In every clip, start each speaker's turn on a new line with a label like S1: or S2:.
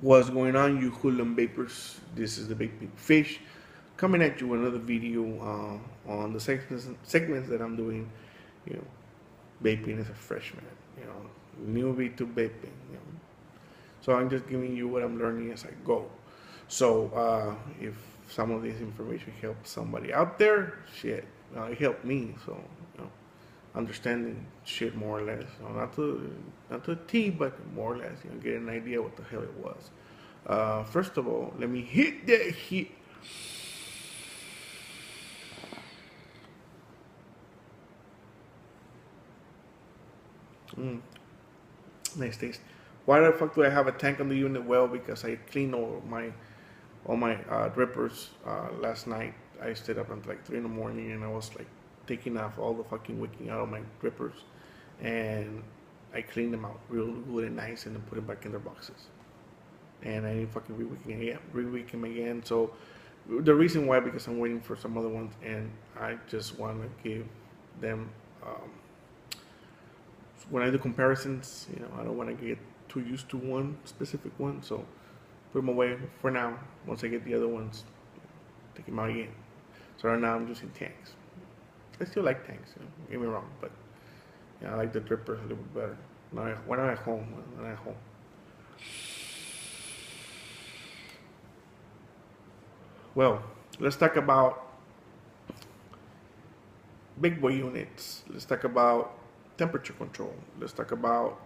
S1: What's going on, you hoodlum vapors? This is the Vaping Fish coming at you with another video on the segments that I'm doing. You know, vaping as a freshman. You know, newbie to vaping. You know, so I'm just giving you what I'm learning as I go. So if some of this information helps somebody out there, shit, it helped me. So you know, understanding shit more or less. You know, not to a T, but more or less. You know, get an idea what the hell it was. First of all, let me hit that heat. Nice taste. Why the fuck do I have a tank on the unit? Well, because I cleaned all my drippers last night. I stayed up until like 3 in the morning, and I was like taking off all the fucking wicking out of my drippers, and I cleaned them out real good and nice, and then put them back in their boxes. And I need fucking reweek them again. So the reason why, because I'm waiting for some other ones, and I just want to give them. When I do comparisons, you know, I don't want to get too used to one specific one, so put them away for now. Once I get the other ones, take them out again. So right now I'm using tanks. I still like tanks, you know, don't get me wrong, but yeah, I like the drippers a little bit better. When I'm at home, Well, let's talk about big boy units. Let's talk about temperature control. Let's talk about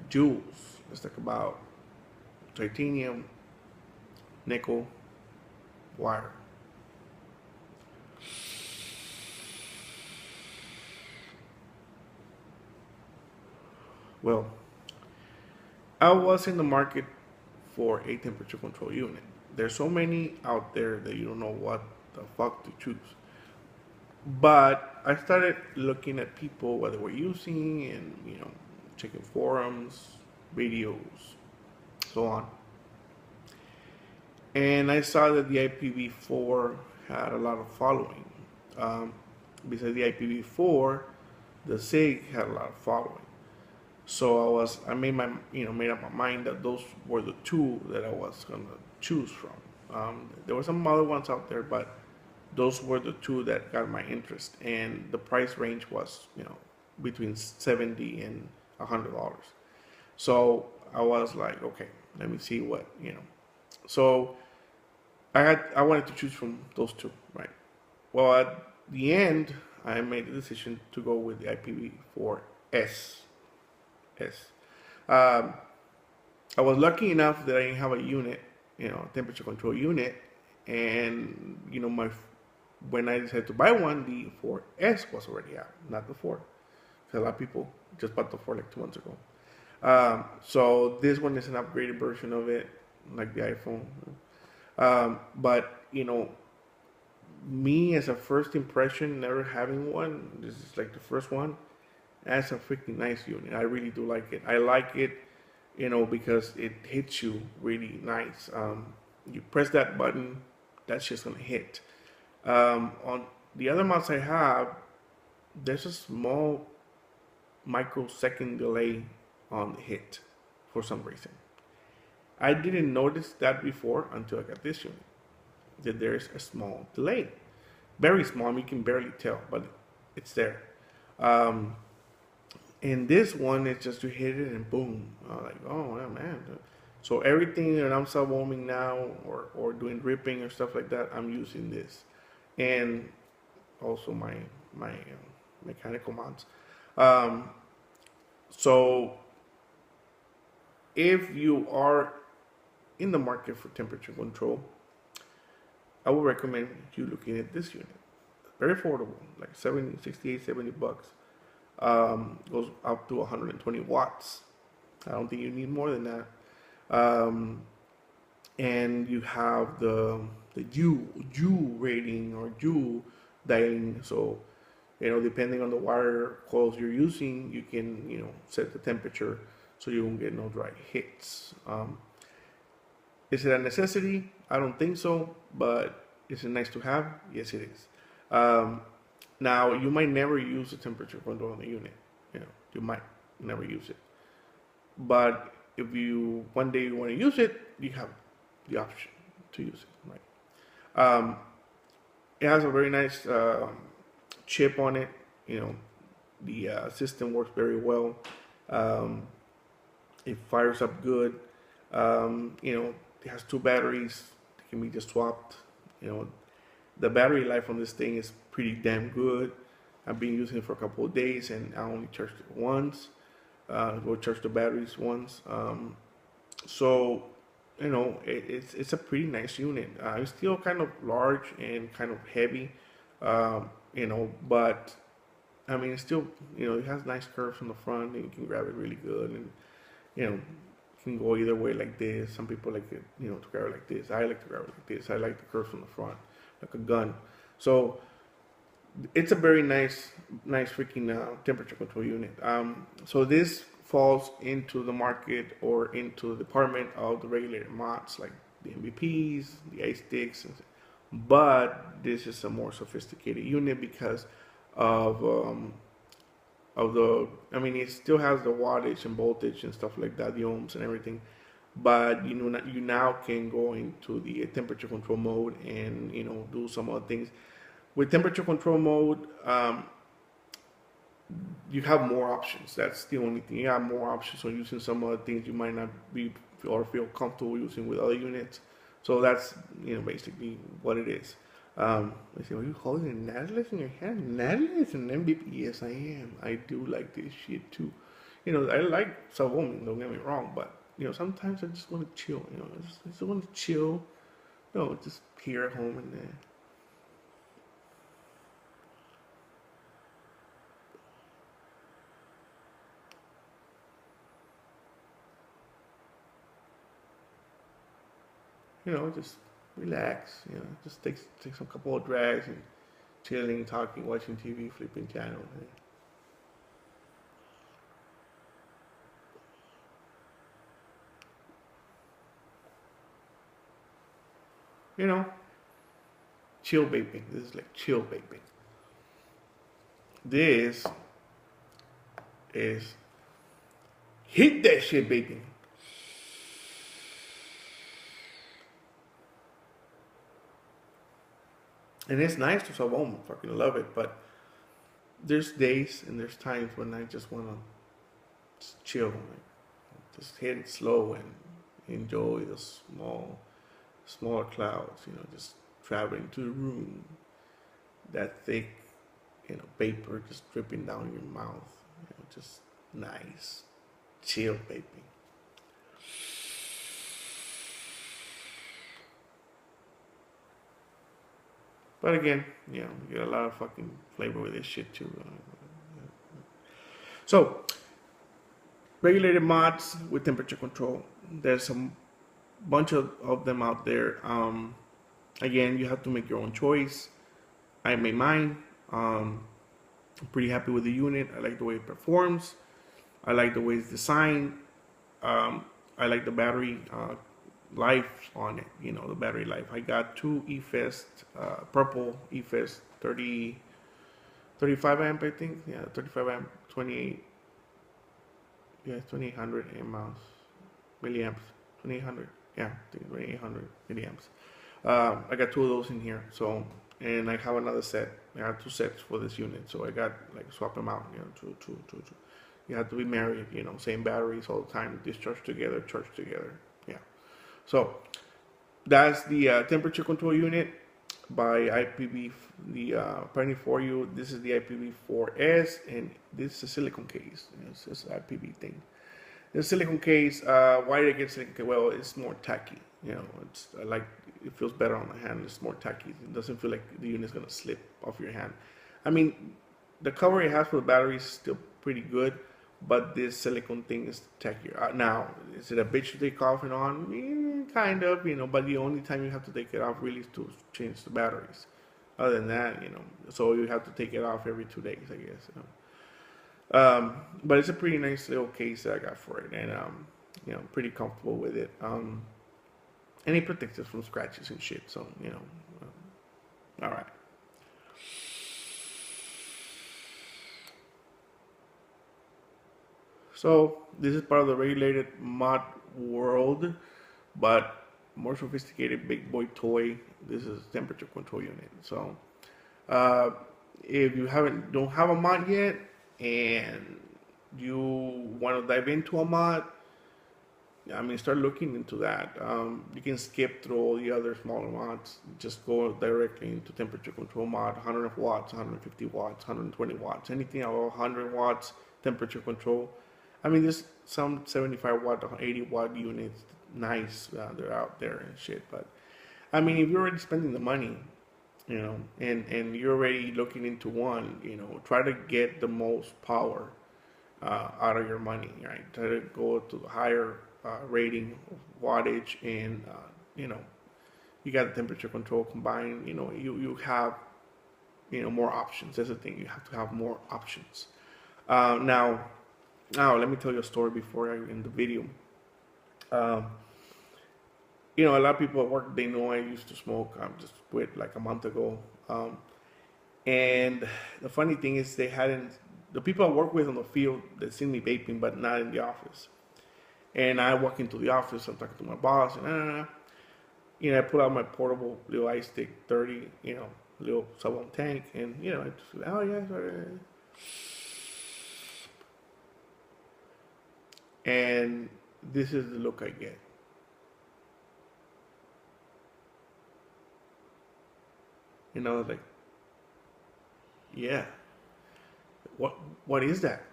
S1: joules. Let's talk about titanium, nickel, wire. Well, I was in the market for a temperature control unit. There's so many out there that you don't know what the fuck to choose. But I started looking at people what they were using, and checking forums, videos, so on. And I saw that the IPv4 had a lot of following. Besides the IPv4, the SIG had a lot of following. So I made up my mind that those were the two that I was gonna choose from. There were some other ones out there, but those were the two that got my interest, and the price range was between $70 and $100. So I was like, okay, let me see what. So I wanted to choose from those two, right? Well, at the end, I made the decision to go with the IPv4S. Um, I was lucky enough that I didn't have a unit, temperature control unit, and when I decided to buy one, the 4S was already out, not the 4. Because a lot of people just bought the 4 like 2 months ago. So this one is an upgraded version of it, like the iPhone. But me as a first impression, never having one, this is like the first one. That's a freaking nice unit. I really do like it. I like it, because it hits you really nice. You press that button, that's just gonna hit. On the other mouse I have, there's a small microsecond delay on the hit for some reason. I didn't notice that before until I got this unit, that there's a small delay. Very small, I mean, you can barely tell, but it's there. And this one is just to hit it and boom. Like, oh yeah, man. So everything that I'm sub-ohming now, or doing dripping or stuff like that, I'm using this. And also my mechanical mounts. So if you are in the market for temperature control, I would recommend you looking at this unit. Very affordable, like 70, 68, 70 bucks. Goes up to 120 watts. I don't think you need more than that. And you have the joule rating or joule dialing. So depending on the wire coils you're using, you can set the temperature so you won't get no dry hits. Is it a necessity? I don't think so, but is it nice to have? Yes, it is. Now, you might never use the temperature control on the unit. You might never use it. But if you one day you want to use it, you have the option to use it, right? It has a very nice chip on it. You know, the system works very well. Um, it fires up good. You know, it has two batteries. They can be just swapped. You know, the battery life on this thing is pretty damn good. I've been using it for a couple of days, and I only charged it once. We'll charge the batteries once. So, you know, it's a pretty nice unit. It's still kind of large and kind of heavy, you know, but I mean, it's still, you know, it has nice curves on the front, and you can grab it really good, and you know, you can go either way like this. Some people like it, you know, to grab it like this. I like to grab it like this. I like the curves on the front, like a gun. So it's a very nice freaking temperature control unit. So this falls into the market or into the department of the regulated mods like the MVPs, the ice sticks, but this is a more sophisticated unit because of the. I mean, it still has the wattage and voltage and stuff like that, the ohms and everything. But you know, you now can go into the temperature control mode and you know do some other things with temperature control mode. You have more options. That's the only thing. You have more options on using some other things you might not be or feel comfortable using with other units. So that's, you know, basically what it is. Let's see, are you holding a Natlas in your hand? Natlas and MVP? Yes, I am. I do like this shit too. You know, I like Salvomin, don't get me wrong, but you know, sometimes I just want to chill. You know, I just want to chill. You know, just here at home and there. You know, just relax. You know, just take some couple of drags and chilling, talking, watching TV, flipping channels. You know, chill vaping. This is like chill vaping. This is hit that shit vaping. And it's nice to sub home. Fucking love it. But there's days and there's times when I just want to just chill. Like, just hit it slow and enjoy the smaller clouds. You know, just traveling to the room. That thick, you know, vapor just dripping down your mouth. You know, just nice, chill vaping. But again, you know, you get a lot of fucking flavor with this shit too. So, regulated mods with temperature control. There's a bunch of them out there. Again, you have to make your own choice. I made mine. I'm pretty happy with the unit. I like the way it performs. I like the way it's designed. I like the battery life on it. You know, the battery life. I got two eFest, purple eFest 35 amp, I think. Yeah, 35 amp, 28. Yeah, 2800 milliamps. 2800. Yeah, I think 2800 milliamps. I got two of those in here. So, and I have another set. I have two sets for this unit. So I got like swap them out. You know, two. You have to be married. You know, same batteries all the time. Discharge together, charge together. Yeah. So that's the temperature control unit by IPv. The printing for you. This is the IPv4S, and this is a silicone case. It's an IPv thing. The silicone case. Why did I get silicone case? Well, it's more tacky. You know, I like it feels better on the hand. It's more tacky. It doesn't feel like the unit's gonna slip off your hand. I mean, the cover it has for the battery is still pretty good, but this silicone thing is tackier. Now, is it a bitch to take off and on? Kind of, you know, but the only time you have to take it off really is to change the batteries. Other than that, you know, so you have to take it off every 2 days, I guess. You know. But it's a pretty nice little case that I got for it, and you know, pretty comfortable with it. And it protects it from scratches and shit. So you know, all right. So this is part of the regulated mod world, but more sophisticated big boy toy. This is temperature control unit. So uh, if you don't have a mod yet and you want to dive into a mod, I mean, start looking into that. You can skip through all the other smaller mods. Just go directly into temperature control mod, 100 watts, 150 watts, 120 watts, anything above 100 watts temperature control. I mean, there's some 75 watt, 80 watt units. Nice, they're out there and shit. But I mean, if you're already spending the money, and you're already looking into one, try to get the most power out of your money, right? Try to go to the higher rating of wattage, and you got the temperature control combined. You have more options. That's the thing. You have to have more options. Now let me tell you a story before I end the video. Um, a lot of people at work, they know I used to smoke. I just quit like a month ago. And the funny thing is, the people I work with on the field, they see me vaping, but not in the office. And I walk into the office, I'm talking to my boss, and I pull out my portable little ice stick 30, little sub-on tank, and I just, oh yeah, sorry. And this is the look I get. Like, yeah, what is that?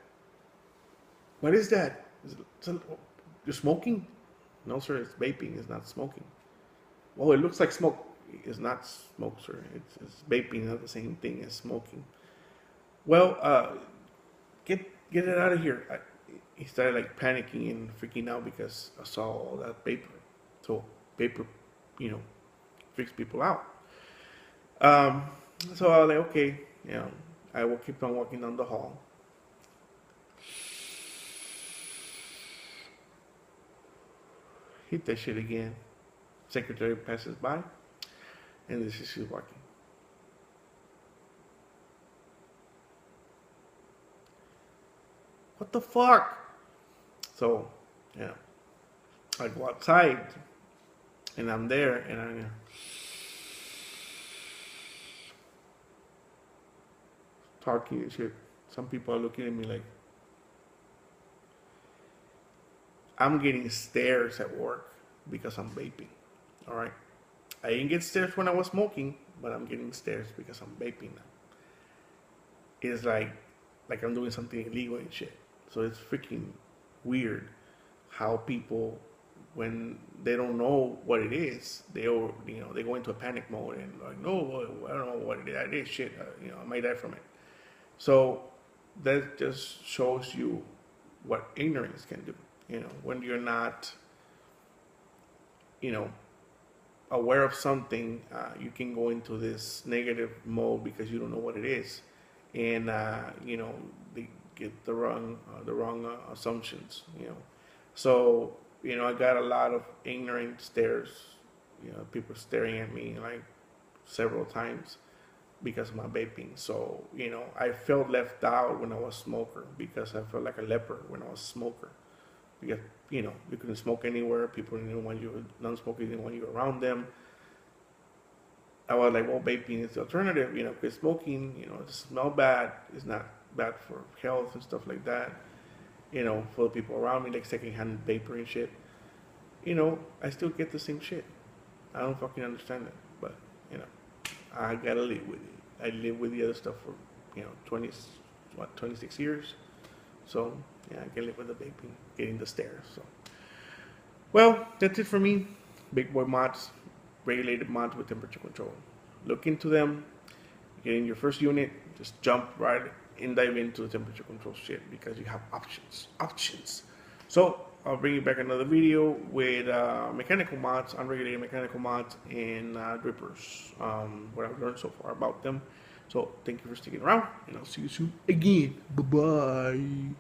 S1: What is that? You're smoking? No, sir, it's vaping. It's not smoking. Well, it looks like smoke. It's not smoke, sir. It's vaping, not the same thing as smoking. Well, get it out of here. He started like panicking and freaking out because I saw all that paper. So paper, freaks people out. So I was like, okay, I will keep on walking down the hall. Hit that shit again. Secretary passes by, and this is she's walking. What the fuck? So, I go outside, and I'm there, and I'm talking and shit. Some people are looking at me like, I'm getting stares at work because I'm vaping. All right. I didn't get stares when I was smoking, but I'm getting stares because I'm vaping now. It's like I'm doing something illegal and shit. So it's freaking weird how people, when they don't know what it is, they go into a panic mode and like, no, I don't know what it is. I did shit. I might die from it. So that just shows you what ignorance can do. When you're not, aware of something, you can go into this negative mode because you don't know what it is, and they get the wrong assumptions. So I got a lot of ignorant stares. People staring at me like several times because of my vaping. So I felt left out when I was a smoker because I felt like a leper when I was a smoker. Because you couldn't smoke anywhere. People didn't want you, non-smokers didn't want you around them. I was like, well, vaping is the alternative, because smoking, it smells bad. It's not bad for health and stuff like that. For the people around me, like secondhand vapor and shit. I still get the same shit. I don't fucking understand it, but I gotta live with it. I live with the other stuff for 26 years. So yeah, I can live with the vaping, getting the stares. So, well, that's it for me. Big boy mods, regulated mods with temperature control. Look into them. Getting your first unit, just jump right and dive into the temperature control shit because you have options. So I'll bring you back another video with mechanical mods, unregulated mechanical mods, and drippers. What I've learned so far about them. So thank you for sticking around, and I'll see you soon again. Bye bye.